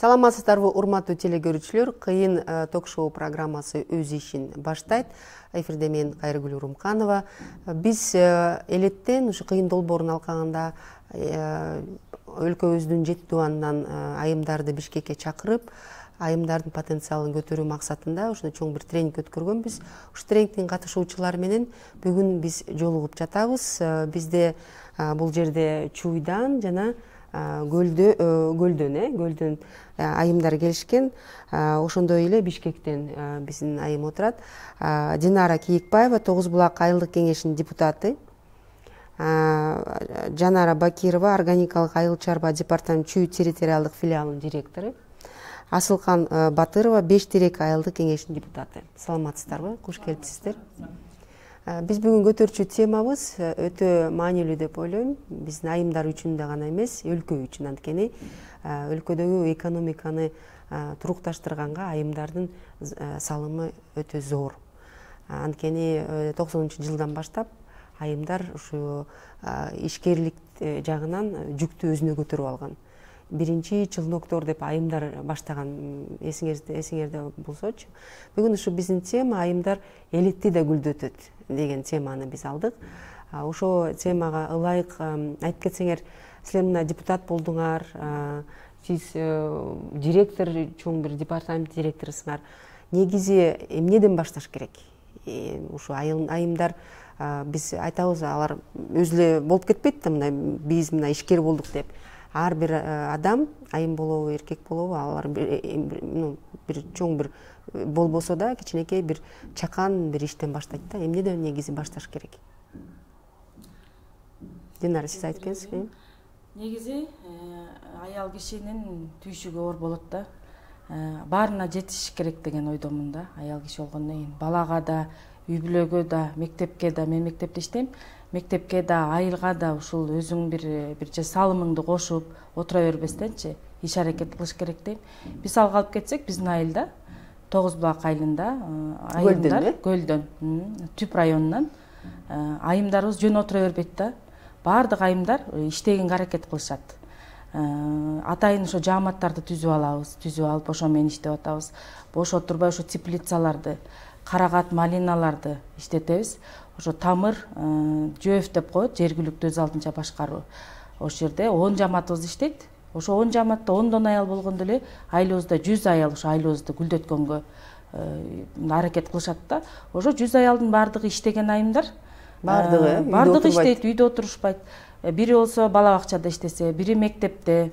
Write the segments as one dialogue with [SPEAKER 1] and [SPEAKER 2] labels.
[SPEAKER 1] Саламатсыздарбы, урматтуу телегөрүүчүлөр. Кыйын ток-шоу программасы өз ишин баштайт. Эфирде мен Кайрыгүл Урумканова. Биз элеттен ушу кыйын долбоорун алкагында өлкөбүздүн 7 тубанынан айымдарды Бишкекке чакырып, айымдардын потенциалын көтөрүү максатында ушундай чоң бир тренинг өткөргөнбүз. Ушу тренингдин катышуучулары менен бүгүн биз жолугуп жатабыз. Бизде бул жерде Чуйдан жана Гөлдөн айымдар келишкен. Ошондой эле Бишкектен биздин айым отурат. Динара Кийикбаева, Тогуз Булак айылдык кеңешинин депутаты. Жанара Бакирова, органикалык айыл чарба департамент Чүй территориалдык филиалынын директору. Асылкан Батырова, Беш Терек айылдык кеңешинин депутаты. Саламатсыздарбы? Куш келипсиздер. Биз бүгүн көтөрчү темабыз өтө маанилүү деп ойлойм. Биздин айымдар үчүн да гана эмес, өлкө үчүн, анткени өлкөдөгү экономиканы турукташтырганга айымдардын салымы өтө зор. Анткени 90-жылдан баштап айымдар ушу ишкерлик жагынан жүктү өзүнө көтөрүп алган. Биринчи чылноктор деп айымдар баштаган, эсиңерде болсочу. Бүгүн ушу биздин тема айымдар элетти да гүлдөтөт деген теманы биз алдык. Ошо темага ылайык айтып кетсеңер, силер мына депутат болдуңар, сиз директор, чоң бир департамент директорусуңар. Негизи эмнеден башташ керек? Ушу айымдар биз айтабыз, алар өзүлө болуп кетпейт да, мына биз мына ишкер болдук деп. Ар бир адам, айым болобу, эркек болобу, алар бир чоң бир болбосо да кичинекей бир чакан бир иштен баштайт да. Эмнеден негизи башташ керек? Динара, сиз айтып кетсеңиз.
[SPEAKER 2] Негизи аял кишинин түйшүгү оор болот да. Баарына жетиш керек деген ойдомун да. Аял киши болгондон кийин балага да, үй бүлөгө да, мектепке да, мен мектепте иштейм. Мектепке да, айылга да ушул өзүң бирче салымыңды кошуп, отура бербестенчи иш аракет кылыш керек дейм. Мисалга алып кетсек, биздин айылда Тогуз Булак айылында айымдар Гөлдөн, Түп районунан айымдарыбыз жөн отура бербейт да. Баардык айымдар иштегенге аракет кылышат. Атайын ошо жааматтарды түзүп алып, ошо менен иштеп атабыз. Бош отурбай ошо теплицаларды, карагат, малиналарды иштетебиз. Ошо тамыр, жөөф деп коет, жергиликтүү өз алдынча башкаруу. Ошол жерде 10 жааматыбыз иштейт. Ошо 10 жааматта 10 аял болгондо эле айылыбызда 100 аял ошо айылыбызды гүлдөткөнгө аракет кылышат да. Ошо 100 аялдын баардыгы иштеген айымдар. Баардыгы иштейт, үйдө отурушпайт. Бири болсо бала бакчада иштесе, бири мектепте,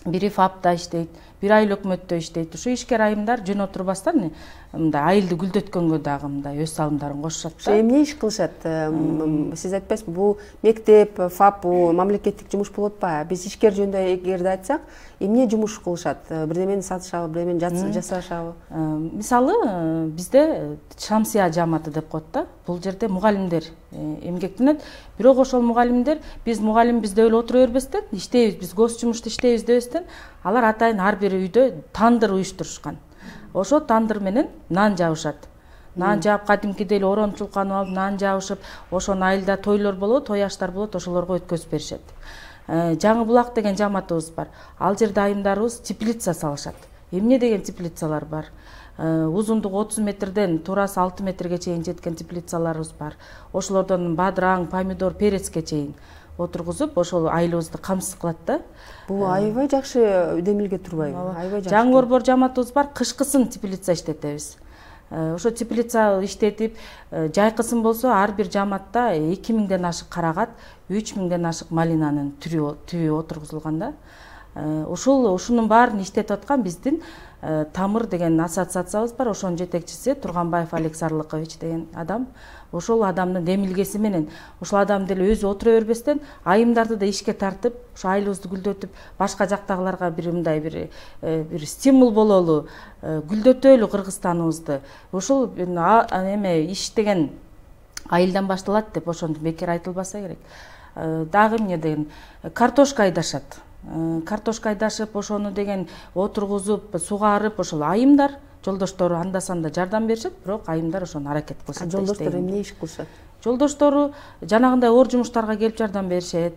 [SPEAKER 2] бири ФАПта иштейт, бири айыл өкмөттө иштейт. Ушу ишкер айымдар жөн отурбастан мындай айылды гүлдөткөнгө дагы мындай өз салымдарын кошушат да.
[SPEAKER 1] Эмне иш кылышат? Сиз айтпайсызбы, бул мектеп, ФАП, мамлекеттик жумуш болот ба? Биз ишкер жөнүндө эгерде айтсак, эмне жумуш кылышат? Бирдемени сатышабы, бирдемени жасашабы?
[SPEAKER 2] Мисалы, бизде Шамсия жааматы деп коет да. Бул жерде мугалимдер эмгектенет. Бирок ошол мугалимдер биз мугалимбизде эле отура бербестен, иштейбиз, биз гос жумушта иштейбиз дебестен, алар атайын ар бир үйдө тандыр уюштурушкан. Ошо тандыр менен нан жабышат. Нан жаап, кадимкидей эле орончулканып алып, нан жабышып, ошону айылда тойлор болот, той аштар болот, ошолорго өткөзүп беришет. Жаңы Булак деген жааматыбыз бар. Ал жерде айымдарыбыз теплица салышат. Эмне деген теплицалар бар? Узундугу 30 метрден турасы 6 метрге чейин жеткен теплицаларыбыз бар. Ошолордон бадыраң, помидор, перецке чейин отургузуп, ошол айылыбызды камсыз кылат да.
[SPEAKER 1] Бул аябай жакшы демилге турбайбы? Аябай жакшы.
[SPEAKER 2] Жаңы Борбор жааматыбыз бар, кышкысын теплица иштетебиз. Ошо теплица иштетип, жайкысын болсо ар бир жааматта 2000ден ашык карагат, 3000ден ашык малинанын түбү отургузулган да. Ушунун баарын иштетип аткан биздин Тамыр деген ассоциациябыз бар. Ошонун жетекчиси Турганбаев Олег Сарлыкович деген адам. Ошол адамдын демилгеси менен, ошол адам деле өзү отура бербестен, айымдарды да ишке тартып, ошо айылыбызды гүлдөтүп, башка жактагыларга бир стимул бололу, гүлдөтөлү Кыргызстаныбызды. Ушул иш деген айылдан башталат деп ошону бекер айтылбаса керек. Дагы эмне деген картошка айдашат. Картошка айдашып, ошону деген отургузуп, сугарып, ошол айымдар, жолдоштору анда-санда жардам беришет, бирок айымдар ошону аракет кылышат.
[SPEAKER 1] Жолдоштору эмне иш кылышат?
[SPEAKER 2] Жолдоштору жанагындай оор жумуштарга келип жардам беришет.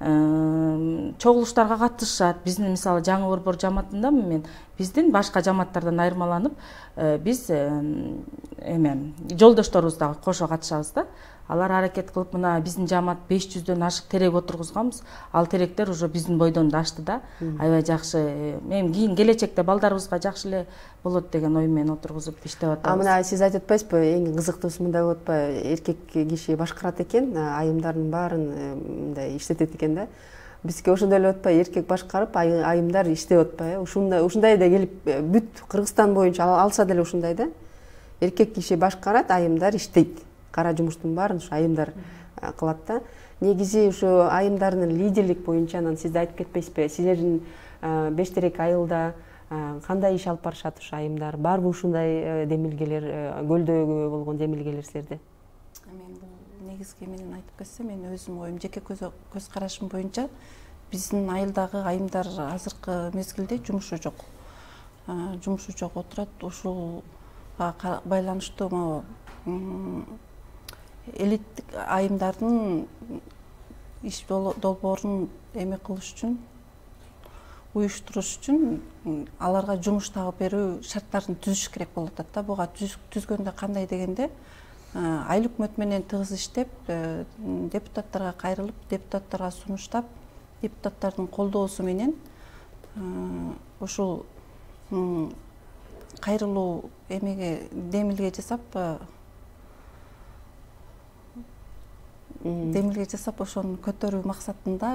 [SPEAKER 2] чогулуштарга катышышат. Биздин мисалы жаңы борбор жамаатындамын мен. Биздин башка жамааттардан айырмаланып, биз жолдошторубуз дагы кошо катышабыз да. Алар аракет кылып, мына биздин жамаат 500дөн ашык терек отургузганбыз. Ал теректер уже биздин бойдон да ашты да. Аябай жакшы. Мен кийин келечекте балдарыбызга жакшы эле болот деген ой менен отургузуп иштеп атабыз.
[SPEAKER 1] Мына сиз айтып атпайсызбы, эң кызыктуусу мындай болуп атпайбы? Эркек киши башкарат экен, айымдардын баарын мындай иштетет экен да. Бизге ошондой эле атпайбы? Эркек башкарып, айымдар иштеп атпайбы? Ушундай да келип бүт Кыргызстан боюнча алса деле ушундай да. Эркек киши башкарат, айымдар иштейт. Кара жумуштун баарын ушу айымдар кылат да. Негизи ушу айымдардын лидерлик боюнча анан сиз да айтып кетпейсизби? Силердин Бештерек айылда кандай иш алып барышат ушу айымдар? Барбы ушундай демилгелер, көлдөгү болгон демилгелер силерде?
[SPEAKER 3] Мен бул негизги менен айтып кетсем, мен өзүм оюм, жеке көз карашым боюнча биздин айылдагы айымдар азыркы мезгилде жумушу жок. Жумушу жок отурат. Ушуга байланыштуу элиттик айымдардын иш долбоорун кылыш үчүн, уюштуруш үчүн аларга жумуш тагып берүү шарттарын түзүш керек болуп атат да. Буга түзгөндө кандай дегенде, айыл өкмөт менен тыгыз иштеп, депутаттарга кайрылып, депутаттарга сунуштап, депутаттардын колдоосу менен ушул кайрылуу демилге жасап ошону көтөрүү максатында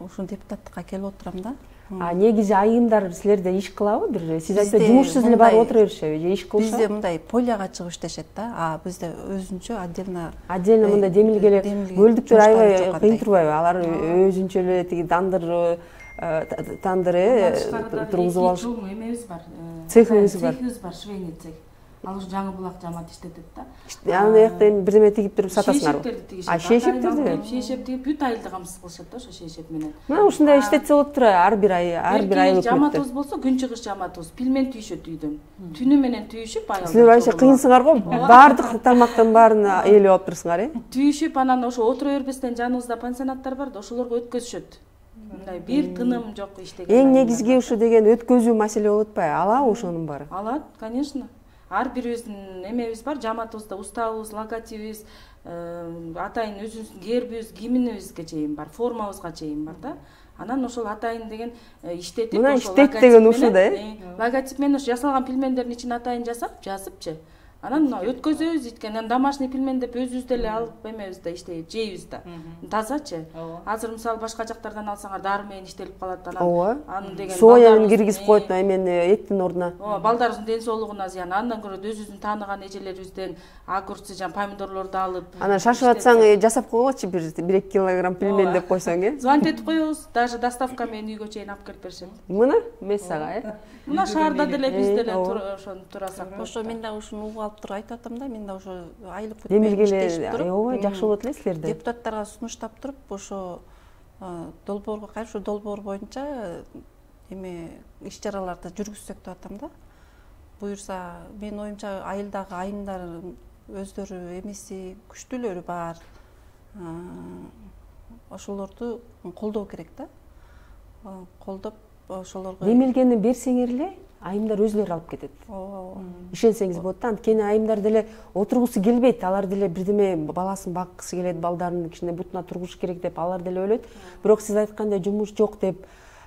[SPEAKER 3] ушул депутаттыкка келип отурам да.
[SPEAKER 1] Негизи айымдар силерде иш кылабы? Бир сиз айтты жумушсуз эле барып отура беришеби же иш кылышабы?
[SPEAKER 3] Бизде мындай полияга чыгып иштешет да. Бизде өзүнчө отдельно
[SPEAKER 1] мындай демилгелер, көлдүктөр аябай кыйын турбайбы? Алар өзүнчө эле тиги тандыр тургузуп алыш.
[SPEAKER 2] Эмебиз бар.
[SPEAKER 1] Цехибиз бар,
[SPEAKER 2] швейный цех. Ал ушу жаңы булак жамаат иштетет да.
[SPEAKER 1] Анан аяктан бирдеме тигип туруп сатасыңарбы?
[SPEAKER 2] Шейшептерди тигип бүт айылды камсыз кылышат да, ошо шейшеп менен.
[SPEAKER 1] Мына ушундай иштетсе болуп тура, ар бир айыл
[SPEAKER 2] жамаатыбыз болсо күн чыгыш жамаатыбыз пилмен түйүшөт үйдөн. Түнү менен түйүшүп айылда.
[SPEAKER 1] Силер аябай кыйынсыңар го, баардык тамактын баарын ээлеп алып турсуңар,
[SPEAKER 2] Түйүшүп, анан ошо отура бербестен жаныбызда пансионаттар бар да, ошолорго өткөзүшөт. Мындай бир тыным жок иштеген.
[SPEAKER 1] Эң негизги ушу деген өткөзүү маселе болуп атпайбы? Алабы ошонун баары?
[SPEAKER 2] Алат, конечно. Ар бирибиздин эмебиз бар, жамаатыбызда уставыбыз, логотипибиз, атайын өзүбүздүн гербибиз, гимнибизге чейин бар, формабызга чейин бар да. Анан ошол атайын деген иштетип,
[SPEAKER 1] мына иштейт деген ушул да,
[SPEAKER 2] логотип менен жасалган пилмендердин ичине атайын жазыпчы. Анан өткөзөбүз иткени, домашний пилмен деп өзүбүз деле алып эмебиз да иштейбиз, жейбиз да. Тазачы. Азыр мисалы башка жактардан алсаңар дары менен иштелип калат, анан деген
[SPEAKER 1] сояны киргизип коет эмени эттин ордуна.
[SPEAKER 2] Балдарыбыздын ден соолугуна зыян. Андан көрө өзүбүздүн тааныган эжелерибизден огурцы, помидорлорду алып.
[SPEAKER 1] Анан шашып атсаң жасап койгочу, 1-2 килограмм пилмен деп койсоң,
[SPEAKER 2] Звонить этип коебуз, даже доставка менен үйгө чейин алып келип беришет.
[SPEAKER 1] Мына мессага,
[SPEAKER 2] Мына шаарда деле биз деле ошону турасак.
[SPEAKER 3] Ошо мен да ушуну угуп алып туруп айтып атам да, мен да ошо айыл өкмөт
[SPEAKER 1] демилгелер ооба жакшы болот эле силерде.
[SPEAKER 3] Депутаттарга сунуштап туруп, ошо долбоорго каршы долбоор боюнча иш чараларды жүргүзсөк деп атам да. Буюрса, мен оюмча айылдагы айымдар өздөрү эмеси күчтүүлөрү бар. Ошолорду колдоо керек да. Колдоп ошолорго
[SPEAKER 1] демилгени берсеңер эле айымдар өзүлөрү алып кетет. Ишенсеңиз болот да. Анткени айымдар деле отургусу келбейт. Алар деле бирдеме баласын баккысы келет, балдарынын кичине бутуна тургуш керек деп алар деле ойлойт. Бирок сиз айткандай жумуш жок деп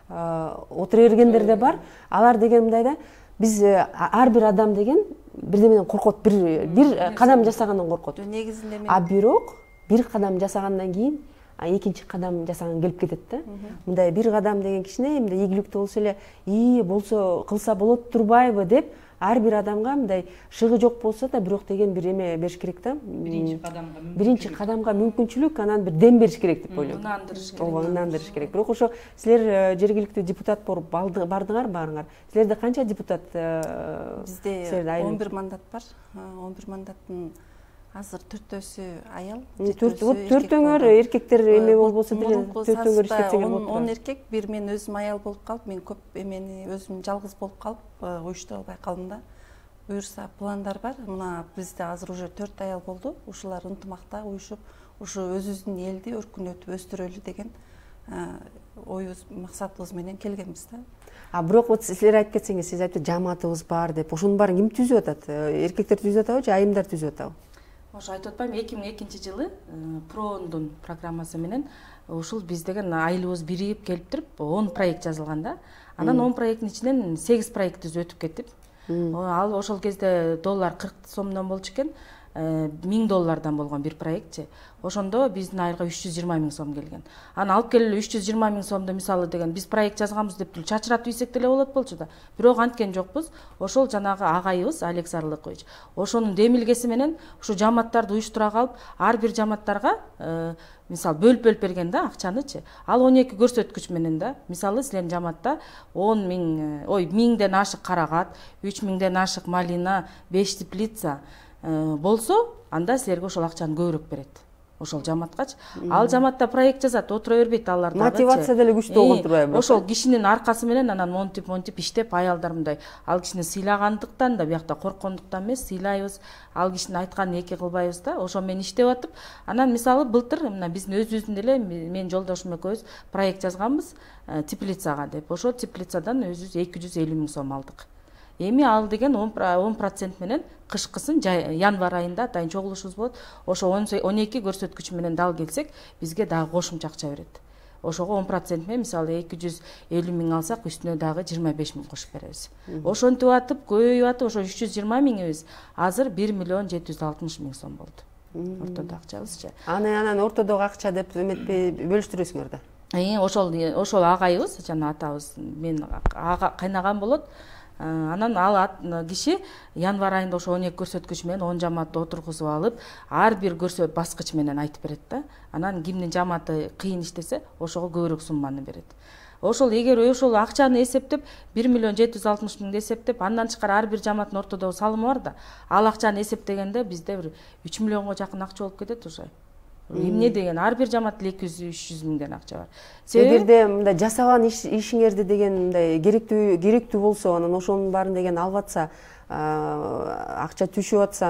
[SPEAKER 1] отура бергендер да бар. Алар деген мындай да, биз ар бир адам деген бирдемеден коркот, бир кадам жасагандан коркот.
[SPEAKER 3] Негизинде
[SPEAKER 1] Бирок бир кадам жасагандан кийин экинчи кадам жасаган келип кетет да. Мындай бир кадам деген кичине мындай ийгиликтүү болсо эле, болсо кылса болот турбайбы деп ар бир адамга мындай шыгы жок болсо да бирок деген бир эме бериш керек да. Биринчи кадамга мүмкүнчүлүк, анан бир дем бериш керек деп ойлойм. Ынандырыш керек. Бирок ошо силер жергиликтүү депутат болуп бардыңар баарыңар. Силерде канча депутат?
[SPEAKER 3] Бизде 11 мандат бар. 11 мандаттын азыр 4-өсү аял.
[SPEAKER 1] Төртөңөр эркектер эме болбосо деле 4-өңөр иштетсеңер болот.
[SPEAKER 3] 10 эркек, бир мен өзүм аял болуп калып, мен көп эмени өзүм жалгыз болуп калып, уюштура албай калдым да. Буюрса пландар бар. Мына бизде азыр уже 4 аял болду. Ушулар ынтымакта уюшуп, ушу өзүбүздүн элди өркүнөтүп өстүрөлү деген оюбуз максатыбыз менен келгенбиз да.
[SPEAKER 1] Бирок вот силер айтып кетсеңиз, сиз айтты жамаатыбыз бар деп, ошонун баарын ким түзүп атат? Эркектер түзүп атабы же айымдар түзүп атабы?
[SPEAKER 2] Ошо айтып атпайм, 2002-жылы Проондун программасы менен ушул биз деген айылыбыз биригип келип туруп 10 проект жазылган да. Анан 10 проекттин ичинен 8 проектибиз өтүп кетип. Ал ошол кезде доллар 40 сомдон болчу экен. $1000 болгон бир проектчи. Ошондо биздин айылга 320 000 сом келген. Аны алып келип 320 000 сомду мисалы деген биз проект жазганбыз деп чачыратып ийсек деле болот болчу да. Бирок анткен жокпуз. Ошол жанагы агайыбыз Алекс Арлыкович ошонун демилгеси менен ушу жамааттарды уюштура калып, ар бир жамааттарга мисалы бөлүп берген да акчанычы. Ал 12 көрсөткүч менен да. Мисалы силердин жамаатта 1000ден ашык карагат, 3000ден ашык малина, 5 теплица болсо, анда силерге ошол акчаны көбүрөөк берет. Ошол жаматкачы. Ал жамаатта проект жазат, отура бербейт алар дагы.
[SPEAKER 1] Мотивация деле күчтүү болгон турбайбы?
[SPEAKER 2] Ошол кишинин аркасы менен анан монтип иштеп, аялдар мындай ал кишини сыйлагандыктан да, биякта корккондуктан эмес, сыйлайбыз. Ал кишинин айтканын эки кылбайбыз да. Ошо менен иштеп атып, анан мисалы былтыр мына биздин өзүбүздүн деле мен жолдошум экөөбүз проект жазганбыз теплицага деп. Ошол теплицадан өзүбүз 250 000 сом алдык. Эми ал деген 10% менен кышкысын январь айында атайын чогулушубуз болот. Ошо 12 көрсөткүч менен дал келсек, бизге дагы кошумча акча берет. Ошого 10% менен мисалы 250 000 алсак, үстүнө дагы 25 000 кошуп беребиз. Ошентип атып, көбөйүп атып, ошо 320 000 азыр 1 760 000 сом болду. Ортодо акчабызчы.
[SPEAKER 1] Анан ортодогу акча деп эметпей бөлүштүрөсүңөр да.
[SPEAKER 2] Ошол агайыбыз, жана атабыз, мен кайнагам болот. Анан ал киши январь айында ошо 12 көрсөткүч менен 10 жамаатты отургузуп алып, ар бир баскыч менен айтып берет да. Анан кимдин жамааты кыйын иштесе, ошого көбүрөөк сумманы берет. Ошол эгер ошол акчаны эсептеп 1 760 000 эсептеп, андан тышкары ар бир жамааттын ортодогу салымы бар да. Ал акчаны эсептегенде бизде бир 3 миллионго жакын акча болуп кетет ошо. Эмне деген ар бир жамаатта 200-300 000 акча бар.
[SPEAKER 1] Эгерде мындай жасаган ишиңерди деген мындай керектүү болсо, анан ошонун баарын деген алып атса, акча түшүп атса,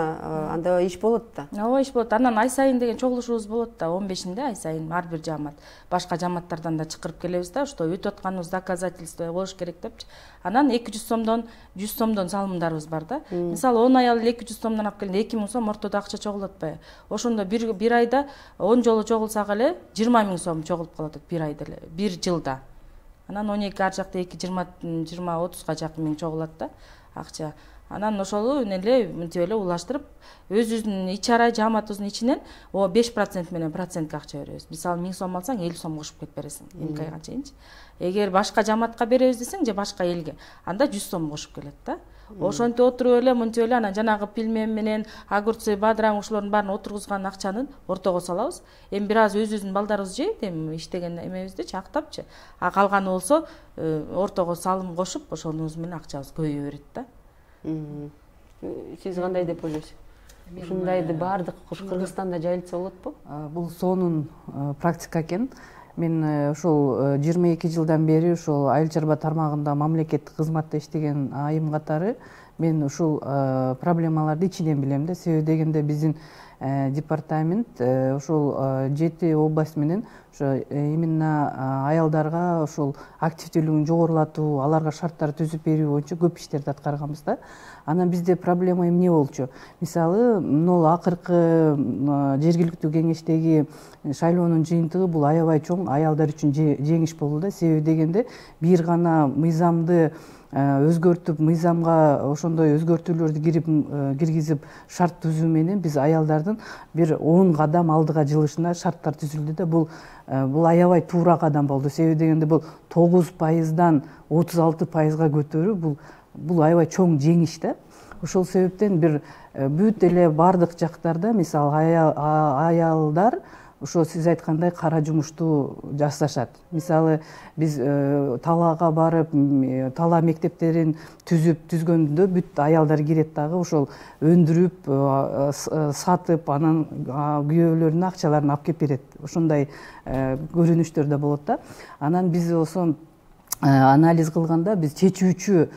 [SPEAKER 1] анда иш болот да.
[SPEAKER 2] Ооба, иш болот. Анан ай сайын деген чогулушубуз болот да, 15-inde ай сайын ар бир жамаат. Башка жамааттардан да чакырып келебиз да, что өтүп атканыбыз доказательство болуш керек депчи. Анан 200 сомдон 100 сомдон салымдарыбыз бар да. Мисалы 10 аял 200 сомдон алып келгенде 2000 сом ортодо акча чогулат атпайбы? Ошондо бир айда 10 жолу чогулсак эле 20 000 сом чогулуп калат бир айда эле, бир жылда. Анан 12 ар жакта 20-30га жакын миң чогулат да акча. Анан ошолу эле мынтип эле улаштырып, өзүбүздүн ичара жамаатыбыздын ичинен 5% менен процентке акча беребиз. Мисалы 1000 сом алсаң 50 сом кошуп кетип бересиң, эмки айга чейинчи. Эгер башка жамаатка беребиз десең же башка элге, анда 100 сом кошуп келет да. Ошентип отуруп эле, мынтип эле анан жанагы пилмен менен огурцы, бадыраң ушулардын баарын отургузган акчанын ортого салабыз. Эми бир аз өзүбүздүн балдарыбыз жейт, эми иштеген эмебиздичи актапчы. А калганы болсо ортого салым кошуп, ошонубуз менен акчабыз көбөйө берет да.
[SPEAKER 1] Сиз кандай деп ойлойсуз? Ушундайды баардык Кыргызстанда жайылтса болотпу?
[SPEAKER 4] Бул сонун практика экен. Мен ошол 22 жылдан бери ошол айыл чарба тармагында мамлекеттик кызматта иштеген айым катары мен ушул проблемаларды ичинен билем да. Себеби дегенде биздин департамент ошол 7 область менен ошо именно аялдарга ошол активдүүлүгүн жогорулатуу, аларга шарттар түзүп берүү боюнча көп иштерди аткарганбыз да. Анан бизде проблема эмне болчу? Мисалы, могу акыркы жергиликтүү кеңештеги шайлоонун жыйынтыгы бул аябай чоң, аялдар үчүн жеңиш болду да. Себеби дегенде бир гана мыйзамды өзгөртүп, мыйзамга ошондой өзгөртүүлөрдү киргизип шарт түзүү менен биз аялдардын бир 10 кадам алдыга жылышына шарттар түзүлдү да. Бул аябай туура кадам болду. Себеби дегенде бул 9%дан 36%га көтөрүү бул аябай чоң жеңиш да. Ошол себептен бир бүт эле бардык жактарда мисалы аялдар ошо сиз айткандай кара жумушту жасашат. Мисалы биз талаага барып, тала мектептерин түзгөндө бүт аялдар кирет дагы ошол өндүрүп, сатып, анан күйөөлөрүнүн акчаларын алып келип берет. Ошондой көрүнүштөр да болот да. Анан биз осо анализ кылганда биз чечүүчү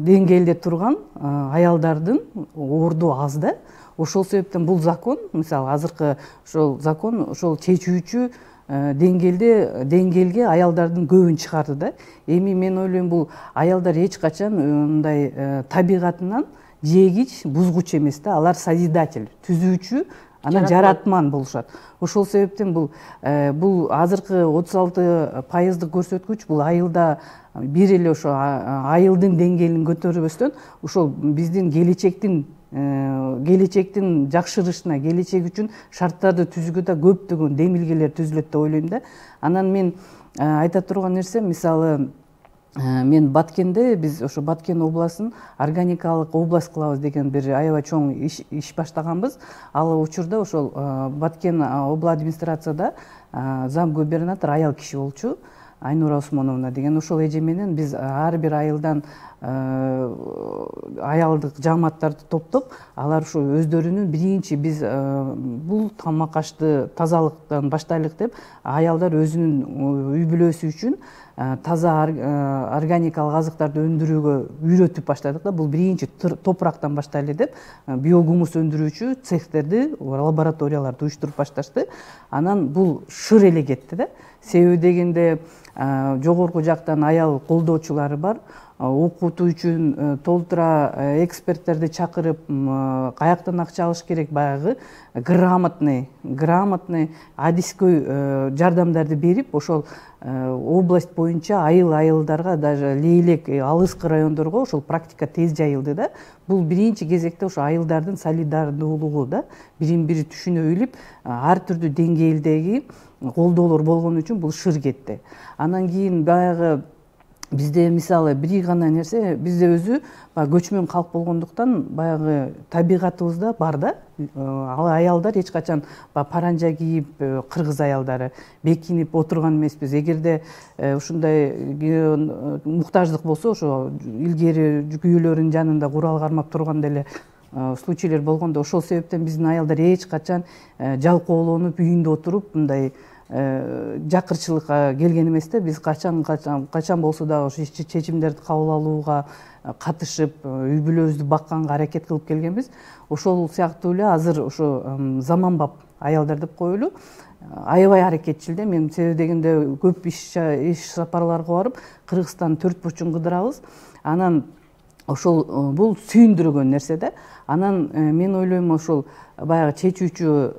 [SPEAKER 4] деңгээлде турган аялдардын орду аз да. Ошол себептен бул закон, мисалы азыркы ошол закон ошол чечүүчү деңгээлге аялдардын көбүн чыгарды да. Эми мен ойлойм бул аялдар эч качан мындай табигатынан жегич, бузгуч эмес да. Алар созидатель, түзүүчү, анан жаратман болушат. Ошол себептен бул азыркы 36% көрсөткүч бул айылда бир эле ошо айылдын деңгээлин көтөрбөстөн ошол биздин келечектин жакшырышына, келечек үчүн шарттарды түзүүгө да көптөгөн демилгелер түзүлөт деп ойлойм да. Анан мен айта турган нерсем, мисалы мен Баткенде, биз ошо Баткен областын органикалык область кылабыз деген бир аябай чоң иш баштаганбыз. Ал учурда ошол Баткен обла администрацияда зам губернатор аял киши болчу, Айнура Осмоновна деген. Ошол эже менен биз ар бир айылдан аялдык жамааттарды топтоп, алар ушу өздөрүнүн биринчи биз бул тамак ашты тазалыктан баштайлык деп, аялдар өзүнүн үй бүлөсү үчүн таза органикалык азыктарды өндүрүүгө үйрөтүп баштадык да. Бул биринчи топурактан баштайлы деп, биогумус өндүрүүчү цехтерди, лабораторияларды уюштуруп башташты. Анан бул шыр эле кетти да. Себеби дегенде жогорку жактан аял колдоочулары бар. Окутуу үчүн толтура эксперттерди чакырып, каяктан акча алыш керек, баягы грамотный адискөй жардамдарды берип, ошол область боюнча айылдарга, даже лейлек алыскы райондорго ошол практика тез жайылды да. Бул биринчи кезекте ошо айылдардын солидардуулугу да, бирин бири түшүнө билип, ар түрдүү деңгээлдеги колдоолор болгон үчүн бул шыр кетти. Анан кийин баягы бизде мисалы бир гана нерсе, бизде өзү көчмөн калк болгондуктан баягы табигатыбызда бар да. Ал аялдар эч качан паранжа кийип, кыргыз аялдары бекинип отурган эмеспиз. Эгерде ушундай муктаждык болсо, ошо илгери күйөөлөрүнүн жанында курал кармап турган деле случайлар болгондо, ошол себептен биздин аялдар эч качан жалкоолонуп үйүндө отуруп мындай жакырчылыкка келген эмес да. Биз качан болсо да ошо чечимдерди кабыл алууга катышып, үй бүлөбүздү бакканга аракет кылып келгенбиз. Ошол сыяктуу эле азыр ошо заманбап аялдар деп коелу, аябай аракетчил да. Мен себеби дегенде көп иш сапарларга барып, Кыргызстан төрт бурчун кыдырабыз. Анан ошол бул сүйүндүргөн нерсе да. Анан мен ойлойм, ошол баягы чечүүчү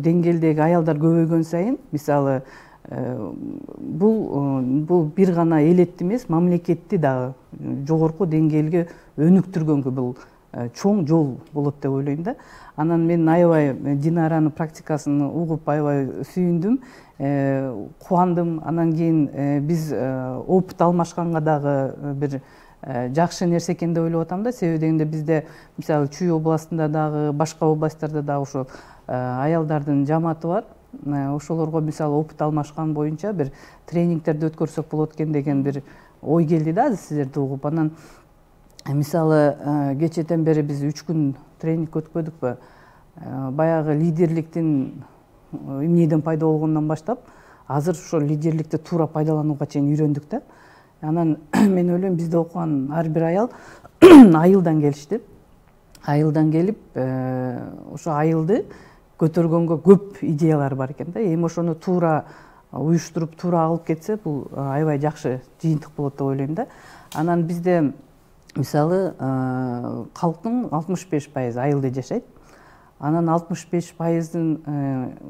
[SPEAKER 4] деңгээлдеги аялдар көбөйгөн сайын, мисалы бул бир гана элетти эмес, мамлекетти дагы жогорку деңгээлге өнүктүргөнгө бул чоң жол болот деп ойлойм да. Анан мен аябай Динаранын практикасын угуп аябай сүйүндүм, кубандым. Анан кийин биз опыт алмашканга дагы бир жакшы нерсе экен деп ойлоп атам да. Себеби дегенде бизде мисалы Чүй областында дагы, башка областтарда дагы ошо аялдардын жамааты бар. Ошолорго мисалы опыт алмашкан боюнча бир тренингтерди өткөрсөк болот экен деген бир ой келди да силерди угуп. Анан мисалы кечээден бери биз 3 күн тренинг өткөдүкпү. Баягы лидерликтин эмнеден пайда болгондон баштап, азыр ошол лидерликти туура пайдаланууга чейин үйрөндүк да. Анан мен ойлойм, бизде окуган ар бир аял айылдан келишти. Айылдан келип, ошо айылды көтөргөнгө көп идеялар бар экен да. Эми ошону туура уюштуруп, туура алып кетсе, бул аябай жакшы жыйынтык болот деп ойлойм да. Анан бизде мисалы калктын 65% айылда жашайт. Анан 65%-ын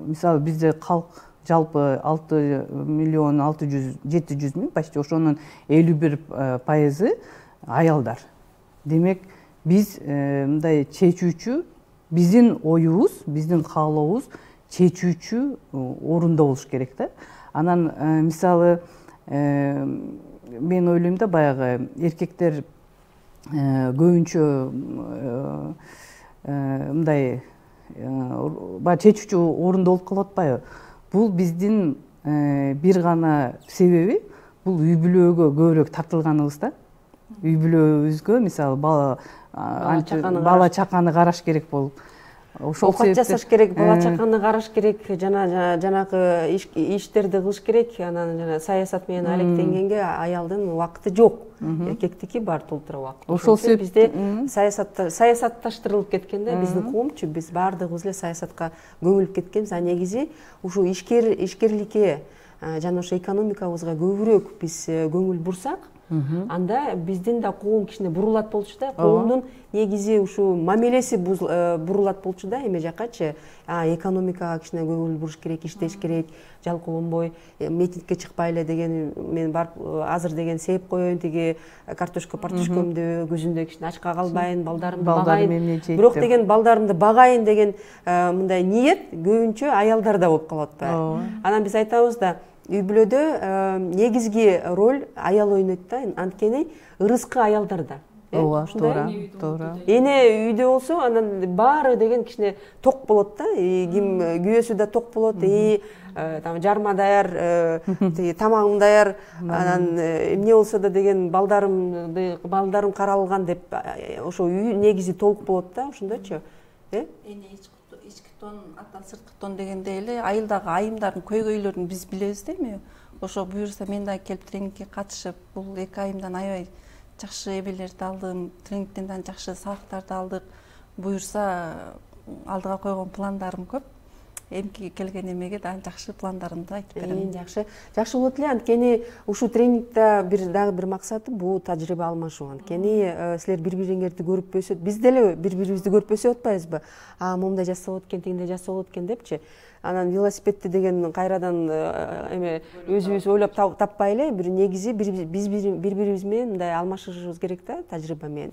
[SPEAKER 4] мисалы бизде калк жалпы 6.600.700.000, почти ошонун 51% аялдар. Демек, биз мындай чечүүчү, биздин оюбуз, биздин каалообуз чечүүчү орунда болуш керек да. Анан мисалы мен ойлойм да, баягы эркектер көбүнчө мындай чечүүчү орунда болуп калып атпайбы? Бул биздин бир гана себеби, бул үй бүлөгө көбүрөөк тартылганыбыз да. Үй бүлөбүзгө мисалы бала чаканы караш керек болуп. ошол
[SPEAKER 1] оокат жасаш керек, бала чаканы караш керек, жанагы иштерди кылыш керек. Анан жана саясат менен алектенгенге аялдын убакыты жок. Эркектики бар толтура убакыт.
[SPEAKER 4] Ошол себептен
[SPEAKER 1] бизде саясатташтырылып кеткен да, биздин коомчу, биз баардыгыбыз эле саясатка көмүлүп кеткенбиз. Негизи ушу ишкерликке жана ошо экономикабызга көбүрөөк биз көңүл бурсак, анда биздин да коом кичине бурулат болчу да, коомдун негизи ушу мамилеси бурулат болчу да, эме жакачы экономикага кичине көңүл буруш керек, иштеш керек, жалкоонбой митингке чыкпай эле деген, мен барып азыр деген сээп коеюн, тиги картошка партушкамды күзүндө кичине ачка калбайын, балдарымды багайын, бирок деген балдарымды багайын деген мындай ниет көбүнчө аялдарда болуп калат да. Анан биз айтабыз да, үй бүлөдө негизги роль аял ойнойт да, анткени ырыскы аялдарда.
[SPEAKER 4] Ооба, туура.
[SPEAKER 1] Эне үйдө болсо, анан баары деген кичине ток болот да, ким күйөөсү да ток болот, жарма даяр, тамагым даяр, анан эмне болсо да деген балдарым каралган деп, ошо үй негизи толук болот да, ошондойчу.
[SPEAKER 3] Эне ички тон, ата сырткы тон дегендей эле айылдагы айымдардын көйгөйлөрүн биз билебиз да эми. Ошо буюрса мен да келип тренингке катышып, бул 2 айымдан аябай жакшы эбелерди алдым, тренингден да жакшы сабактарды алдык. Буюрса алдыга койгон пландарым көп. Эмки келген эмеге да жакшы пландарымды айтып берем.
[SPEAKER 1] Жакшы болот эле, анткени ушул тренингде дагы бир максаты бул тажрыйба алмашуу. Анткени силер бири-бириңерди көрүп өсөт, биз деле бири-бирибизди көрүп өсүп атпайбызбы? Момундай жасса болот экен, тигиндей жасса болот экен депчи. Анан велосипедти деген кайрадан эме өзүбүз ойлоп таппай эле, бир негизи биз бири-бирибиз менен мындай алмашышыбыз керек да, тажрыйба менен.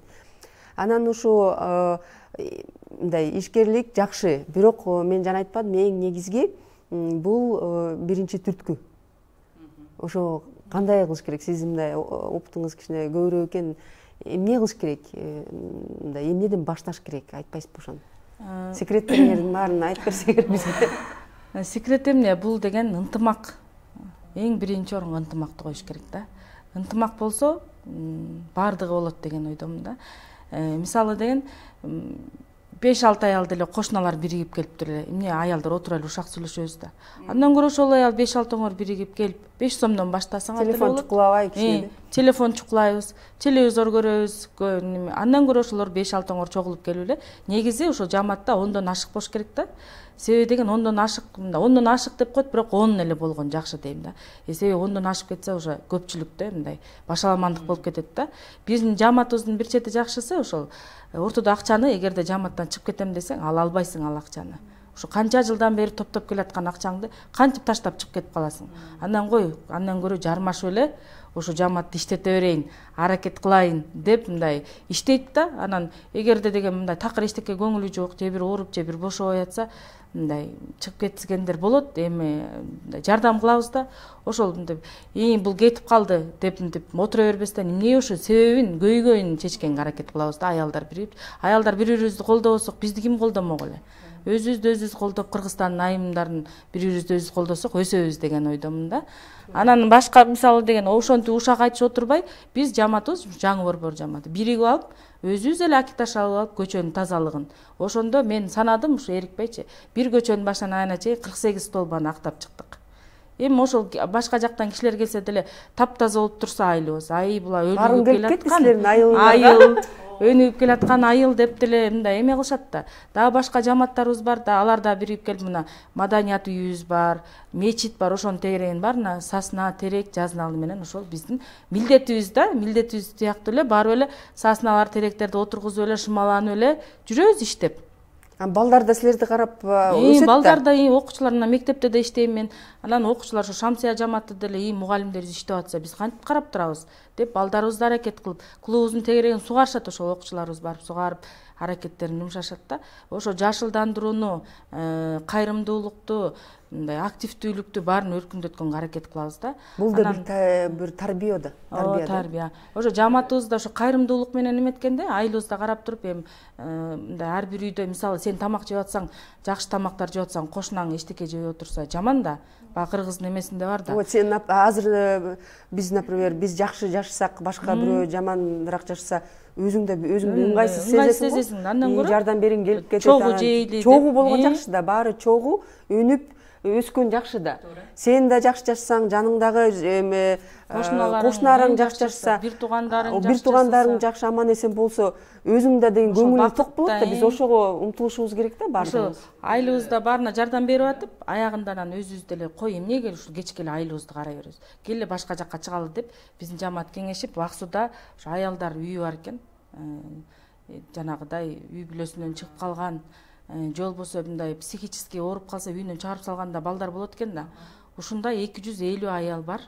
[SPEAKER 1] Анан ушу мындай ишкерлик жакшы, бирок мен жана айтпадым, эң негизги бул биринчи түрткү. Ошо кандай кылыш керек? Сиздин мындай опытыңыз кичине көбүрөөк экен. Эмне кылыш керек? Мындай эмнеден башташ керек? Айтпайсызбы ошону? Секреттериңердин баарын айтып берсеңер бизге.
[SPEAKER 2] Секрет эмне? Бул деген ынтымак. Эң биринчи орунга ынтымакты коюш керек да. Ынтымак болсо, баардыгы болот деген ойдомун да. Мисалы деген 5-6 аял деле кошуналар биригип келиптир эле. Эмне аялдар отуруп эле ушак сүйлөшөбүз да. Андан көрө ошол аял 5-6 биригип келип 5 сомдон баштасаңар деле болот.
[SPEAKER 1] Телефон чукулабай кичине.
[SPEAKER 2] Телефон чукулайбыз, телевизор көрөбүз. Андан көрө ошолор 5-6 чогулуп келип эле. Негизи ошо жамаатта 10дон ашык болуш керек да. Себеби деген 10дон ашык деп коет, бирок 10 эле болгон жакшы дейм да. Себеби 10дон ашып кетсе уже көпчүлүктө мындай башаламандык болуп кетет да. Биздин жамаатыбыздын бир чети жакшысы ошол ортодо акчаны эгерде жамааттан чыгып кетем десең, албайсың ал акчаны. Ушу канча жылдан бери топтоп келаткан акчаңды кантип таштап чыгып кетип каласың. Андан көрө жармашып эле ошо жамаатты иштете берейин, аракет кылайын деп мындай иштейт да. Анан эгерде деген мындай такыр эчтеке көңүлү жок, же бир ооруп, же бир бошобой атса, мындай чыгып кеткендер болот. Эми жардам кылабыз да. Ошол мындай бул кетип калды деп отура бербестен эмне ошо себебин, көйгөйүн чечкенге аракет кылабыз да. Аялдар бири-бирибизди колдобосок, бизди ким колдомок эле? Өзүбүз колдоп, Кыргызстандын айымдарын бири-бирибизди өзүбүз колдосок өсөбүз деген ойдомун да. Анан башка мисалы деген ошентип ушак айтышып отурбай, биз жамаатыбыз жаңы борбор жамааты биригип алып, өзүбүз эле акиташ алып көчөнүн тазалыгын. Ошондо мен санадым, ушу эрикпейчи, бир көчөнүн башынан аягына чейин 48 столбаны актап чыктык. Эми ошол башка жактан кишилер келсе деле таптаза болуп турса айылыбыз, була өнүгүп келаткан айыл, өнүгүп келаткан айыл деп деле мындай эме кылышат да. Дагы башка жамааттарыбыз бар да, алар да биригип келип мына маданият үйүбүз бар, мечит бар, ошонун тегерегин барына сасна, терек, жазналы менен ошол биздин милдетибиз да. Милдетибиз сыяктуу эле барып эле сасналар, теректерди отургузуп эле, шымаланып эле жүрөбүз иштеп.
[SPEAKER 1] Балдар да силерди карап өсөт да.
[SPEAKER 2] Балдар да окуучулар мектепте да иштейм мен. Анан окуучулар ошо Шамсия жамааты деле мугалимдер иштеп атса, биз кантип карап турабыз деп балдарыбызды аракет кылып, клубубуздун тегерегин сугарышат, ошол окуучуларыбыз барып сугарып, аракеттерин жумшашат да. Ошо жашылдандырууну, кайрымдуулукту мындай активдүүлүктү баарын өркүндөткөнгө аракет кылабыз да.
[SPEAKER 1] Бул да бир тарбия да.
[SPEAKER 2] Тарбия. Ошо жамаатыбызда ошо кайрымдуулук менен эметкенде айылыбызда карап туруп эми мындай ар бир үйдө мисалы сен тамак жеп атсаң, жакшы тамактар жеп атсаң, кошунаң эчтеке жеп отурса жаман да. Баягы кыргыздын эмесинде бар да.
[SPEAKER 1] Вот сен азыр биз, например, биз жакшы жашасак, башка бирөө жаманыраак жашаса, өзүң ыңгайсыз сезесиң го. Андан көрө жардам бериң келип кетет.
[SPEAKER 2] Чогуу жейли.
[SPEAKER 1] Чогуу болгон жакшы да, баары чогуу өнүп өскөн жакшы да. Сен да жакшы жашасаң, жаныңдагы кошуналарың жакшы жашаса, бир туугандарың жакшы аман эсен болсо, өзүң да деген көңүлүң ток болот да. Биз ошого умтулушубуз керек да баардыгыбыз.
[SPEAKER 2] Айылыбызда баарына жардам берип атып, аягында анан өзүбүз деле кой эмнеге ушул кечке эле айылыбызды карай беребиз. Келе башка жакка чыгалы деп биздин жамаат кеңешип, Ак сууда ошо аялдар үйү бар экен. Жанагыдай үй бүлөсүнөн чыгып калган, же болбосо мындай психически ооруп калса үйүнөн чыгарып салганда балдар болот экен да. Ушундай 250 аял бар.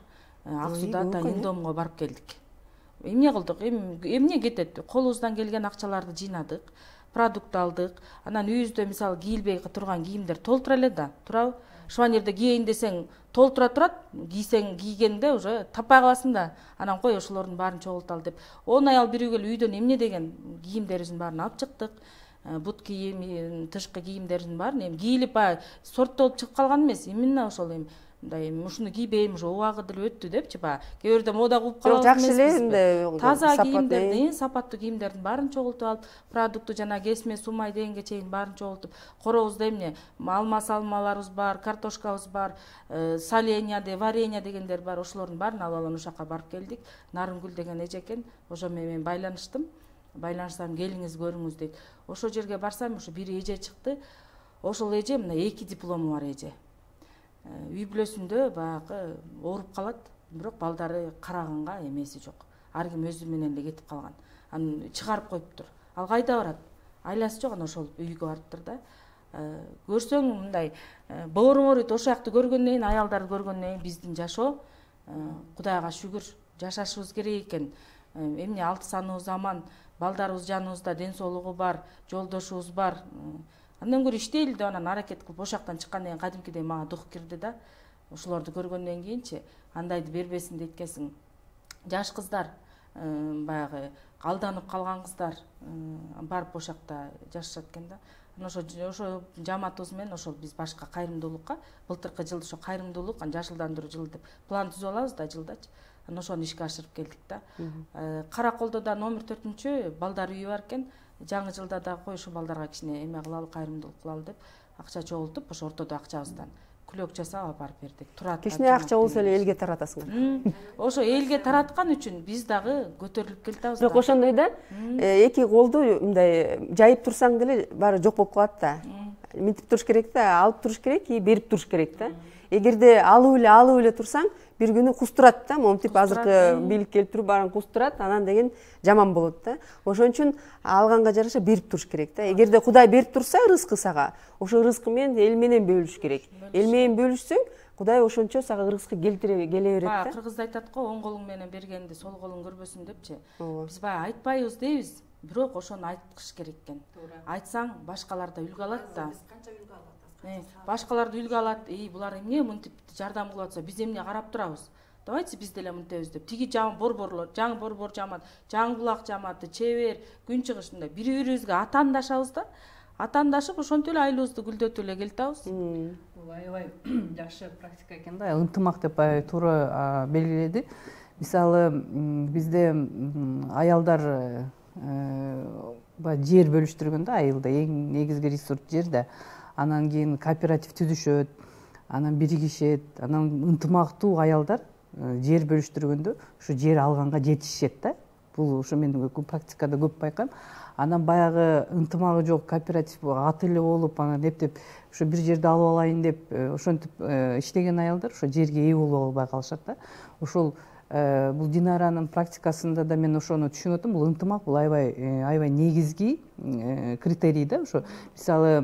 [SPEAKER 2] Ак сууда Индомго барып келдик. Эмне кылдык? Эмне кетет? Колубуздан келген акчаларды жыйнадык, продукт алдык. Анан үйүбүздө мисалы кийилбей турган кийимдер толтура эле да. Турабы? Ушул жерде кийейин десең, толтура турат, кийсең кийгенде уже таппай каласың да. Анан кой ошолордун баарын чогулталы деп 10 аял бир үйгө үйдөн эмне деген кийимдерибиздин баарын алып чыктык. Бут кийим, тышкы кийимдердин баарын эми кийилип сорттолуп чыгып калган эмес. Именно ошол эми мындай ушуну кийбейм, уже убагы деле өттү депчи баягы. Кээ бирде мода кууп калабыз.
[SPEAKER 1] Жакшы эле
[SPEAKER 2] таза кийимдерди, сапаттуу кийимдердин баарын чогултуп алып, продукту жана кесме, сумай дегенге чейин баарын чогултуп, коробузда эмне алма салмаларыбыз бар, картошкабыз бар, соленья, варенье дегендер бар. Ошолордун баарын алып алып ушакка барып келдик. Нарынгүл деген эже экен, ошо менен мен байланыштым. Байланышсам келиңиз көрүңүз дейт. Ошол жерге барсам, ошо бир эже чыкты. Ошол эже мына 2 диплому бар эже. Үй бүлөсүндө баягы ооруп калат, бирок балдары караганга эмеси жок. Ар ким өзү менен эле кетип калган. Аны чыгарып коюптур. Ал кайда барат? Айласы жок, анан ошол үйгө барыптыр да. Көрсөң мындай боорум ооруйт. Ошол жакты көргөндөн кийин, аялдарды көргөндөн кийин биздин жашоо Кудайга шүгүр жашашыбыз керек экен. Эмне 6 саныбыз аман, балдарыбыз жаныбызда, ден соолугу бар, жолдошубуз бар. Андан көрө иштейли деп анан аракет кылып ошол жактан чыккандан кийин кадимкидей мага дух кирди да. Ошолорду көргөндөн кийинчи андайды бербесин дейткесиң. Жаш кыздар, баягы алданып калган кыздар барып ошол жакта жашашат экен да. Ошо жамаатыбыз менен ошол биз башка кайрымдуулукка былтыркы жылды ошо кайрымдуулук, жашылдандыруу жылы деп план түзүп алабыз да жылдачы. Ошону ишке ашырып келдик да. Караколдо да номер 4-чү балдар үйү бар экен. Жаңы жылда да кой ошо балдарга кичине эме кылалы, кайрымдуулук кылалы деп акча чогултуп, ошо ортодо акчабыздан күлөк жасап барып бердик. Турат.
[SPEAKER 1] Кичине акча болсо эле элге таратасыңар.
[SPEAKER 2] Ошо элге тараткан үчүн биз дагы көтөрүлүп келатабыз да.
[SPEAKER 1] Бирок ошондой да, эки колду мындай жайып турсаң деле баары жок болуп калат да. Минтип туруш керек да, алып туруш керек, берип туруш керек да. Эгерде алып эле турсаң, бир күнү кустурат да, момтип азыркы бийлик келип туруп баарын кустурат, анан деген жаман болот да. Ошон үчүн алганга жараша берип туруш керек да. Эгерде Кудай берип турса рызкы сага, ошо рызкы менен эл менен бөлүш керек. Эл менен бөлүшсөң, Кудай ошончо сага рызкы келе берет да.
[SPEAKER 2] Кыргызда айтат го, оң колуң менен бергенди сол колуң көрбөсүн депчи. Биз баягы айтпайбыз дейбиз, бирок ошону айткыш керек экен. Айтсаң башкалар да үлгү алат да. Башкаларды үлгү алат. Булар эмне мынтип жардам кылып атса, биз эмне карап турабыз? Давайте биз деле мынтебиз деп. Тиги борборлор, жаңы борбор жамаат, жаңы булак жамааты, чебер, күн чыгыш мындай бири-бирибизге атаандашабыз да. Атаандашып ошентип эле айылыбызды гүлдөтүп эле келатабыз.
[SPEAKER 4] Бул аябай жакшы практика экен да. Ынтымак деп туура белгиледи. Мисалы бизде аялдар жер бөлүштүргөндө айылда эң негизги ресурс жер да. Анан кийин кооператив түзүшөт, анан биригишет, анан ынтымактуу аялдар жер бөлүштүргөндө ушу жер алганга жетишет да. Бул ушу мен практикада көп байкайм. Анан баягы ынтымагы жок кооператив аты эле болуп, анан эптеп ушу бир жерди алып алайын деп ошентип иштеген аялдар ошо жерге ээ болуп албай калышат да. Ошол бул Динаранын практикасында да мен ошону түшүнүп атам. Бул ынтымак, бул аябай негизги критерий да. Ошо мисалы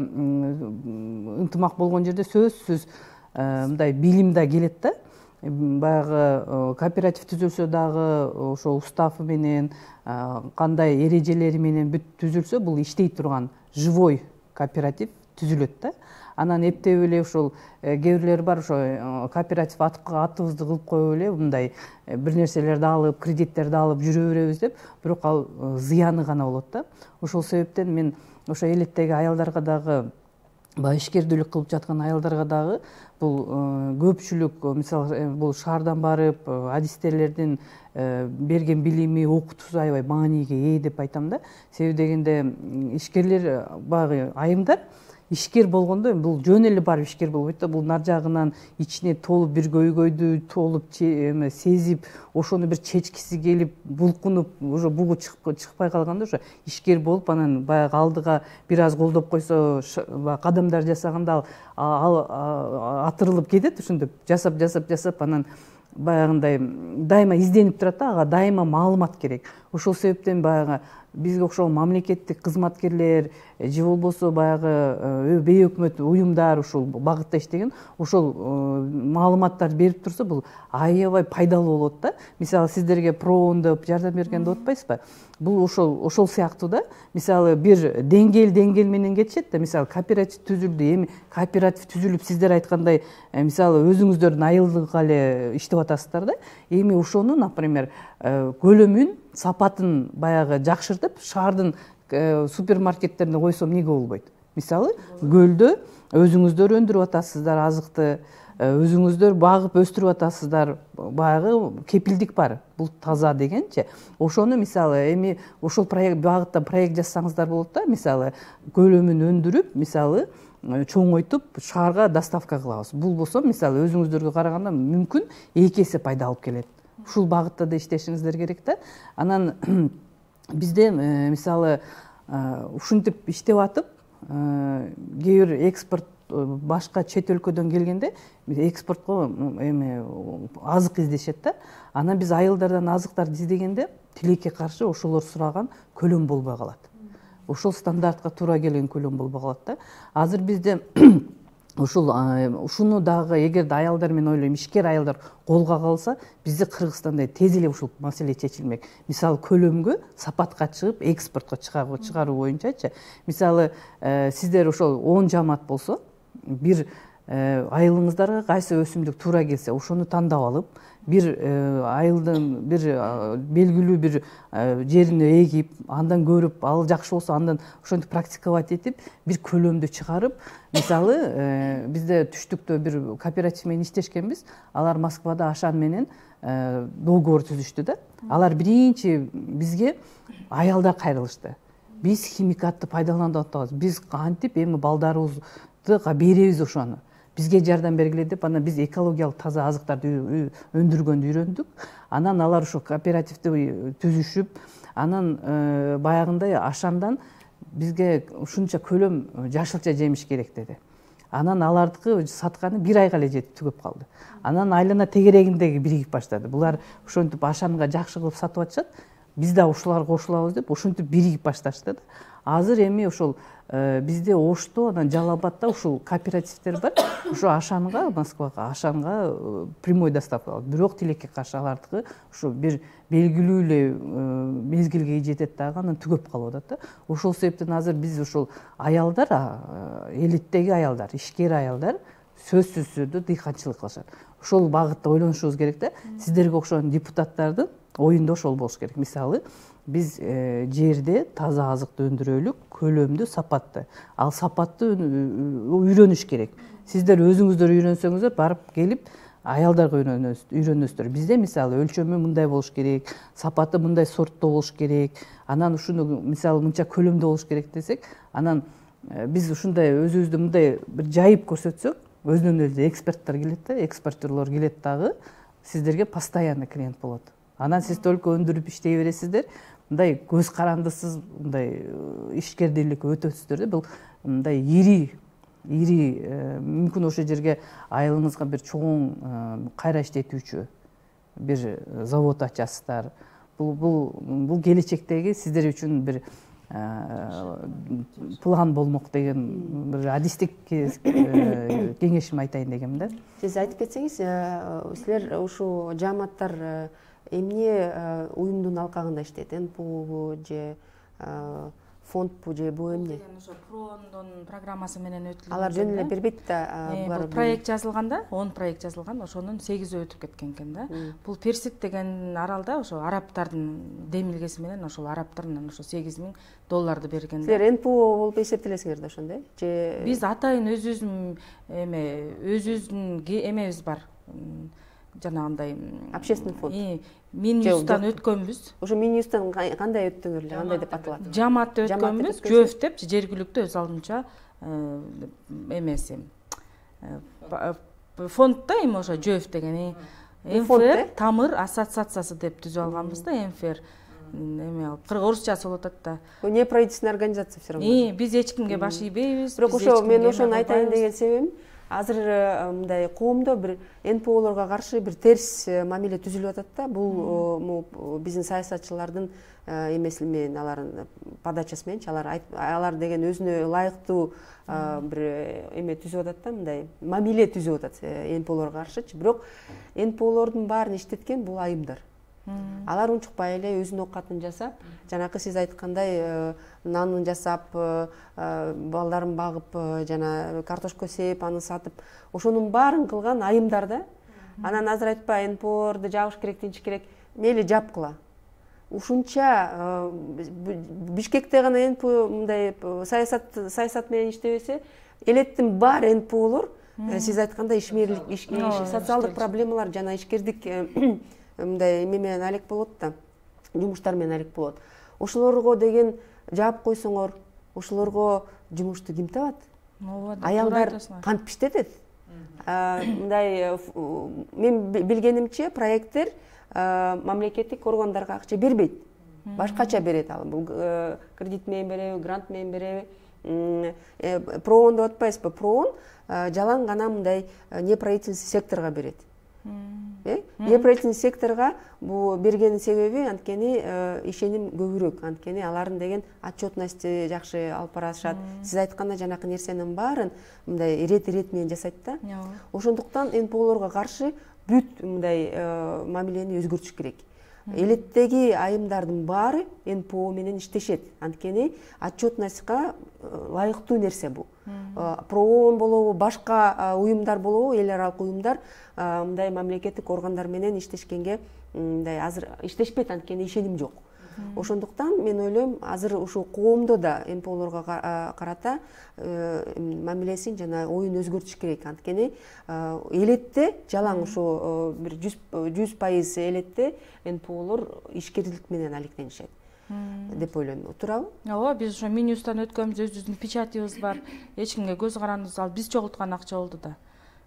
[SPEAKER 4] ынтымак болгон жерде сөзсүз мындай билим да келет да. Баягы кооператив түзүлсө дагы ошо уставы менен кандай эрежелери менен бүт түзүлсө, бул иштей турган живой кооператив түзүлөт да. анан эптеп эле ушул кээ бирлери бар ошо кооператив атыбызды кылып коюп эле мындай бир нерселерди алып кредиттерди алып жүрө беребиз деп, бирок ал зыяны гана болот да. Ошол себептен мен ошо элеттеги аялдарга дагы, баягы ишкердүүлүк кылып жаткан аялдарга дагы бул көпчүлүк мисалы бул шаардан барып адистерлердин берген билими, окутуусу аябай мааниге ээ деп айтам да. Себеби дегенде ишкерлер баягы айымдар ишкер болгондо бул жөн эле барып ишкер болбойт да. Бул нар жагынан ичине толуп бир көйгөйдү толуп сезип, ошону бир чечкиси келип, булкунуп, уже бугу чыкпай калганда ошо ишкер болуп, анан баягы алдыга бир аз колдоп койсо, кадамдар жасаганда ал атырылып кетет. Ошентип жасап анан баягындай дайыма изденип турат да, ага дайыма маалымат керек. Ошол себептен баягы бизге окшогон мамлекеттик кызматкерлер же болбосо баягы бейөкмөт уюмдар ушул багытта иштеген, ошол маалыматтарды берип турса, бул аябай пайдалуу болот да. Мисалы сиздерге проон деп жардам берген деп атпайсызбы? Бул ошол сыяктуу да. Мисалы бир деңгээл менен кетишет да. Мисалы кооператив түзүлдү, эми кооператив түзүлүп сиздер айткандай, мисалы өзүңүздөрдүн айылдыгы эле иштеп атасыздар да. Эми ошону, например, көлөмүн, сапатын баягы жакшыртып, шаардын супермаркеттерине койсом эмне болбойт? Мисалы, көлдө өзүңүздөр өндүрүп атасыздар азыкты, өзүңүздөр багып өстүрүп атасыздар, баягы кепилдик бар. Бул таза дегенчи. Ошону мисалы эми ошол багытта проект жазсаңыздар болот да. Мисалы көлөмүн өндүрүп, мисалы чоңойтуп шаарга доставка кылабыз. Бул болсо мисалы өзүңүздөргө караганда мүмкүн 2 эсе пайда алып келет. Ушул багытта да иштешиңиздер керек да. Анан бизде мисалы ушинтип иштеп атып, кээ бир экспорт башка чет өлкөдөн келгенде экспортко эми азык издешет да. Анан биз айылдардан азыктарды издегенде тилекке каршы ошолор сураган көлөм болбой калат. Ошол стандартка туура келген көлөм болбой калат да. Азыр бизде ушуну дагы эгерде аялдар, мен ойлойм, ишкер аялдар колго алса, бизде Кыргызстанда тез эле ушул маселе чечилмек. Мисалы көлөмгө, сапатка чыгып, экспортко чыгаруу боюнчачы. Мисалы сиздер ошол 10 жамаат болсо, бир айылыңыздарга кайсы өсүмдүк туура келсе, ошону тандап алып, бир айылдын бир белгилүү бир жерине эгип, андан көрүп, ал жакшы болсо андан ошентип практиковать этип, бир көлөмдү чыгарып, мисалы бизде түштүктө бир кооператив менен иштешкенбиз. Алар Москвада Ашан менен договор түзүштү да. Алар биринчи бизге аялдар кайрылышты. Биз химикатты пайдаланып атабыз. Биз кантип эми балдарыбызды беребиз ошону. Бизге жардам бергиле деп, анан биз экологиялык таза азыктарды өндүргөндү үйрөндүк. Анан алар ошо кооперативди түзүшүп, анан баягындай Ашандан бизге ушунча көлөм жашылча жемиш керек деди. Анан алардыкы сатканы 1 айга эле жетип түгөп калды. Анан айлана тегерегиндеги биригип баштады. Булар ошентип Ашанга жакшы кылып сатып атышат. Биз да ушуларга кошулабыз деп ошентип биригип башташты да. Азыр эми ошол бизде Ошто, анан Жалал Абадта ушул кооперативдер бар. Ошо Ашанга, Москвага, Ашанга прямой доставка. Бирок тилекке каршы алардыкы ушу бир белгилүү эле мезгилге жетет дагы, анан түгөп калып атат да. Ошол себептен азыр биз ушул аялдар, элиттеги аялдар, ишкер аялдар сөзсүз түрдө дыйканчылык кылышат. Ошол багытта ойлонушубуз керек да. Сиздерге окшогон депутаттардын оюнда ошол болуш керек. Мисалы, биз жерде таза азыкты өндүрөлүк, көлөмдүү, сапатты. Ал сапатты үйрөнүш керек. Сиздер өзүңүздөр үйрөнсөңүздөр, барып келип аялдарга үйрөнөсүздөр. Бизде мисалы өлчөмү мындай болуш керек, сапаты мындай сортто болуш керек. Анан ушуну мисалы мынча көлөмдө болуш керек десек, анан биз ушундай өзүбүздү мындай бир жайып көрсөтсөк, өзүнөн өзү эксперттер келет да, экспортерлор келет дагы, сиздерге постоянно клиент болот. Анан сиз только өндүрүп иштей бересиздер, мындай көз карандысыз, мындай ишкердүүлүккө өтөсүздөр да. Бул мындай ири мүмкүн ошол жерге айылыңызга бир чоң кайра иштетүүчү бир завод ачасыздар. Бул келечектеги сиздер үчүн бир план болмок деген бир адистик кеңешим айтайын дегем да.
[SPEAKER 1] Сиз айтып кетсеңиз, силер ушул жааматтар эмне уюмдун алкагында иштейт? НПУ же фондпу же бул эмне?
[SPEAKER 2] Ошо Прондун программасы менен өтүлгөн.
[SPEAKER 1] Алар жөн эле бербейт да.
[SPEAKER 2] Бул проект жазылганда, 10 проект жазылган, ошонун 8-и өтүп кеткен экен да. Бул Персик деген аралда ошо арабтардын демилгеси менен ошол арабтардан ошо $8,000 берген.
[SPEAKER 1] Силер НПО болуп эсептелесиңер да ошондой? Же
[SPEAKER 2] Биз атайын өзүбүздүн эмебиз бар. Жанагындай
[SPEAKER 1] общественный фонд.
[SPEAKER 2] Минюстан өткөнбүз.
[SPEAKER 1] Ошо Минюстан кандай өттүңөр эле, кандай деп аталат?
[SPEAKER 2] Жамат өткөнбүз, ЖÖФ деп жергиликтүү өз алдынча эмеси. Фонд да эми ошо ЖÖФ деген МФР тамыр ассоциациясы деп түзүп алганбыз да, МФР. Эме алып, орусчасы болуп атат да.
[SPEAKER 1] Бул не правительственный организация все равно.
[SPEAKER 2] Биз эч кимге баш ийбейбиз.
[SPEAKER 1] Бирок ошо мен ошону айтайын деген себебим, азыр мындай коомдо бир НПОлорго каршы бир терс мамиле түзүлүп атат да. Бул биздин саясатчылардын эмеси менен, алардын подачасы менен, алар деген өзүнө ылайыктуу бир эме түзүп атат да, мындай мамиле түзүп атат НПОлорго каршычы. Бирок НПОлордун баарын иштеткен бул айымдар. Алар унчукпай эле өзүнүн оокатын жасап, жанакы сиз айткандай нанын жасап, балдарын багып, жана картошка сээп, аны сатып, ошонун баарын кылган айымдар да. Анан азыр айтпа, НПОрду жабыш керек, тинчиш керек, мейли жапкыла. Ушунча Бишкекте гана НПО мындай саясат менен иштебесе, элеттин бар НПОлор сиз айткандай ишмерлик, социалдык проблемалар жана ишкердик мындай эме менен алек болот да, жумуштар менен алек болот. Ошолорго деген жаап койсоңор, ошолорго жумушту ким табат? Аялдар кантип иштетет? Мындай мен билгенимче проекттер мамлекеттик органдарга акча бербейт. Башкача берет, ал бул кредит менен береби, грант менен береби. Проон деп атпайсызбы? Проон жалаң гана мындай неправительственный секторго берет. Неправительственный секторга бул бергенин себеби анткени ишеним көбүрөөк, анткени алардын деген отчетности жакшы алып барышат. Сиз айткандай жанакы нерсенин баарын мындай ирет менен жасайт да. Ошондуктан НПОлорго каршы бүт мындай мамилени өзгөртүш керек. Элеттеги айымдардын баары НПО менен иштешет, анткени отчетностька ылайыктуу нерсе бул. Проон болобу, башка уюмдар болобу, эл аралык уюмдар мындай мамлекеттик органдар менен иштешкенге мындай азыр иштешпейт, анткени ишеним жок. Ошондуктан мен ойлойм, азыр ушул коомдо да НПОлорго карата мамилесин жана оюн өзгөртүш керек, анткени элетте жалаң ушу бир 100% элетте НПОлор ишкерлик менен алектенишет деп ойлойм. Туурабы?
[SPEAKER 2] Ооба, биз ошо Минюстан өткөнбүз, өзүбүздүн печатибиз бар, эч кимге көз карандыбыз, ал биз чогулткан акча болду да.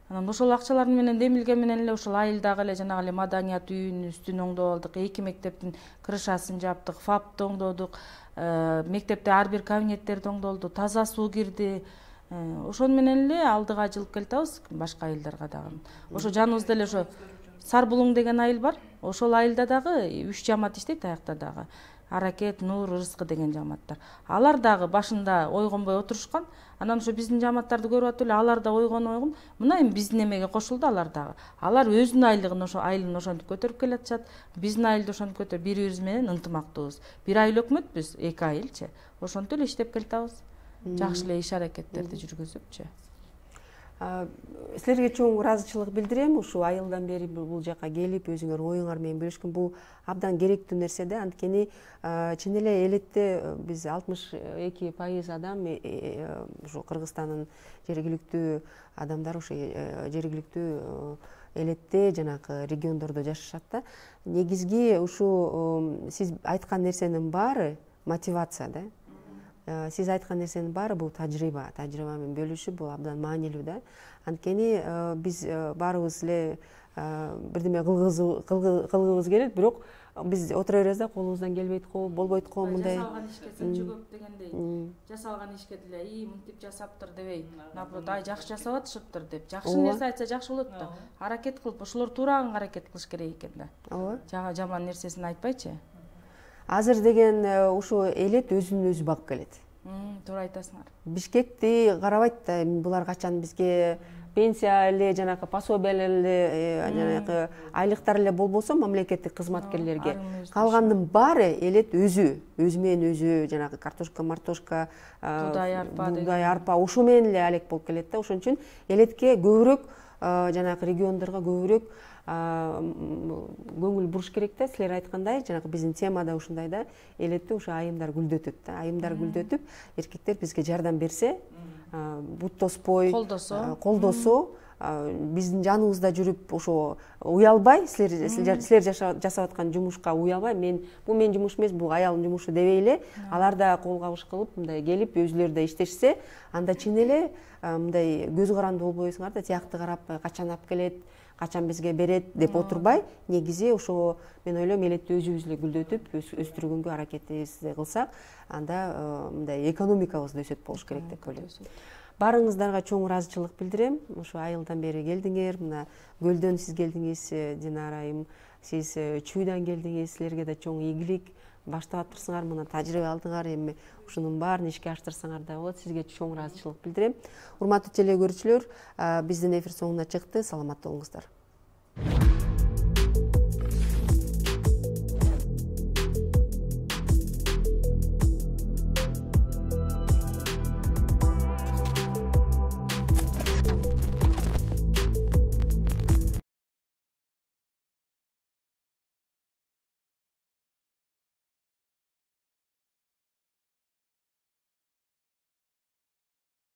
[SPEAKER 2] Анан ошол акчалардын менен демилген менен эле ошол айылдагы эле жанагы эле маданият үйүнүн үстүн оңдоп алдык, 2 мектептин крышасын жаптык, ФАПты оңдодук, мектепте ар бир кабинеттерди оңдолду, таза суу кирди. Ошон менен эле алдыга жылып келатабыз, башка айылдарга дагы. Ошо жаныбызда эле ошо Сарбулуң деген айыл бар. Ошол айылда дагы 3 жамаат иштейт, аякта дагы. Аракет, Нур, Рызкы деген жамааттар. Алар дагы башында ойгонбой отурушкан. Анан ошо биздин жамааттарды көрүп атып эле алар да ойгон. Мына эми биздин эмеге кошулду алар дагы. Алар өзүнүн айлыгын ошо айылын ошентип көтөрүп келатышат. Биздин айылды ошентип көтөрүп бири-бирибиз менен ынтымактуубуз. Бир айыл өкмөтпүз, 2 айылчы. Ошентип эле иштеп келатабыз. Жакшы эле иш аракеттерди жүргүзүпчү.
[SPEAKER 1] Силерге чоң ыраазычылык билдирем, ушул айылдан бери бул жака келип өзүңөр оюңар менен бөлүшкөн. Бул абдан керектүү нерсе да, анткени чын эле элетте биз 62% адам ушу Кыргызстандын жергиликтүү адамдар ушу жергиликтүү элетте жанакы региондордо жашашат да. Негизги ушу сиз айткан нерсенин баары мотивация да. Сиз айткан нерсенин баары бул тажрыйба менен бөлүшүү, бул абдан маанилүү да. Анткени биз баарыбыз эле бирдеме кылгыбыз келет, бирок биз отура беребиз да, колубуздан келбейт го, болбойт го мындай.
[SPEAKER 2] Жасалган ишке сынчы көп дегендей. Жасалган ишке деле мынтип жасаптыр дебей, наоборот, жакшы жасап атышыптыр деп. Жакшы нерсе айтса жакшы болот да. Аракет кылып, ошолор туураган аракет кылыш керек экен да. Ооба. Жаман нерсесин айтпайчы.
[SPEAKER 1] Азыр деген ушу элет өзүн өзү багып келет.
[SPEAKER 2] Туура айтасыңар.
[SPEAKER 1] Бишкекти карабайт да, булар качан бизге пенсия эле жанагы пособие эле жанагы айлыктар эле болбосо мамлекеттик кызматкерлерге калгандын баары элет өзү менен өзү жанагы картошка мартошка буудай арпа ошо менен эле алек болуп келет да. Ошон үчүн элетке көбүрөөк жанагы региондорго көбүрөөк көңүл буруш керек да. Силер айткандай жанагы биздин темада ушундай да, элетте ушу айымдар гүлдөтөт да. Айымдар гүлдөтүп, эркектер бизге жардам берсе, буттоспой, колдосо, биздин жаныбызда жүрүп ошо уялбай, силер жасап аткан жумушка уялбай, бул менин жумушум эмес, бул аялдын жумушу дебей эле, алар да кол кабыш кылып мындай келип өзүлөрү да иштешсе, анда чын эле мындай көз каранды болбойсуңар да, тиякты карап качан алып келет, качан бизге берет деп отурбай, негизи ошо мен ойлойм элетти өзүбүз эле гүлдөтүп өстүргөнгө аракетибизди кылсак, анда мындай экономикабыз да өсөт болуш керек деп ойлойм. Баарыңыздарга чоң ыраазычылык билдирем. Ошо айылдан бери келдиңер, мына көлдөн сиз келдиңиз, Динара айым, сиз Чүйдөн келдиңиз, силерге да чоң ийгилик. Баштап атырсыңар, мына тажрыйба алдыңар, эми ушунун баарын ишке аштырсаңар да болот. Сизге чоң ыраазычылык билдирем. Урматтуу теле көрүүчүлөр, биздин эфир соңуна чыкты. Саламатта болуңуздар.